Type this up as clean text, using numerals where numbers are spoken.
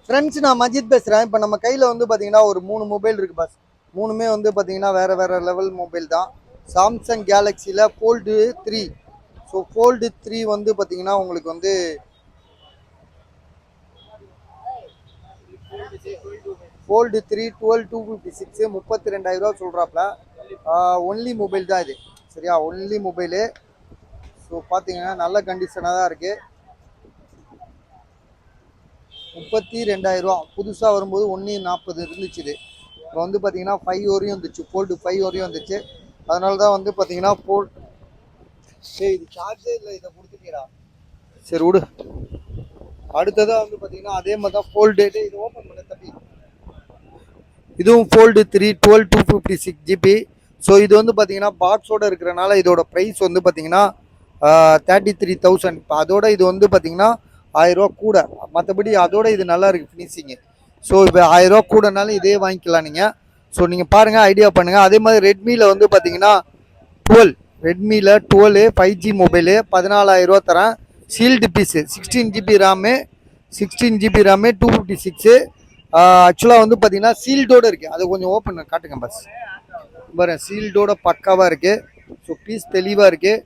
Friends நான் மஜித் பேசுகிறேன். இப்போ நம்ம கையில் வந்து பார்த்தீங்கன்னா ஒரு 3 மொபைல் இருக்குது பாஸ். மூணுமே வந்து பார்த்தீங்கன்னா வேறு லெவல் மொபைல் தான். சாம்சங் கேலக்ஸியில் ஃபோல்டு 3. ஸோ ஃபோல்டு 3 வந்து பார்த்தீங்கன்னா உங்களுக்கு வந்து ஃபோல்டு 3 12,256 32,000 சொல்கிறாப்புல. ஒன்லி மொபைல் தான் இது, சரியா? Only mobile. ஸோ பார்த்தீங்கன்னா நல்ல கண்டிஷனாக தான் இருக்குது. 32,000 புதுசாக வரும்போது 140 இருந்துச்சு. இது இப்போ வந்து பார்த்தீங்கன்னா 5 வரையும் வந்துச்சு, ஃபோல்டு 5 வரையும் வந்துச்சு. அதனால தான் வந்து பார்த்தீங்கன்னா சரி இது சார்ஜே இல்லை, இதை கொடுத்துட்டீடா. சரி விடு. அடுத்ததாக வந்து பார்த்தீங்கன்னா அதே மாதிரி தான் ஃபோல்டு. இது ஓப்பன் பண்ண தம்பி. இதுவும் ஃபோல்டு 3 12,256 GB. ஸோ இது வந்து பார்த்தீங்கன்னா பாக்ஸோடு இருக்கிறனால இதோட ப்ரைஸ் வந்து பார்த்தீங்கன்னா 33,000. இப்போ அதோட இது வந்து பார்த்தீங்கன்னா 1000 ரூபா கூட. மற்றபடி அதோட இது நல்லா இருக்குது ஃபினிஷிங்கு. ஸோ இப்போ 1000 ரூபா கூடனாலும் இதே வாங்கிக்கலாம் நீங்கள். ஸோ நீங்கள் பாருங்கள், ஐடியா பண்ணுங்கள். அதே மாதிரி ரெட்மியில் வந்து பார்த்தீங்கன்னா 12, ரெட்மியில் 12 5G மொபைலு 14,000 ரூபா தரேன். Sealed piece 16 GB RAM 256. ஆக்சுவலாக வந்து பார்த்தீங்கன்னா சீல்டோடு இருக்குது. அது கொஞ்சம் ஓப்பன் காட்டுங்க பஸ். பாருங்கள், சீல்டோட பக்காவாக இருக்குது. ஸோ பீஸ் தெளிவாக இருக்குது.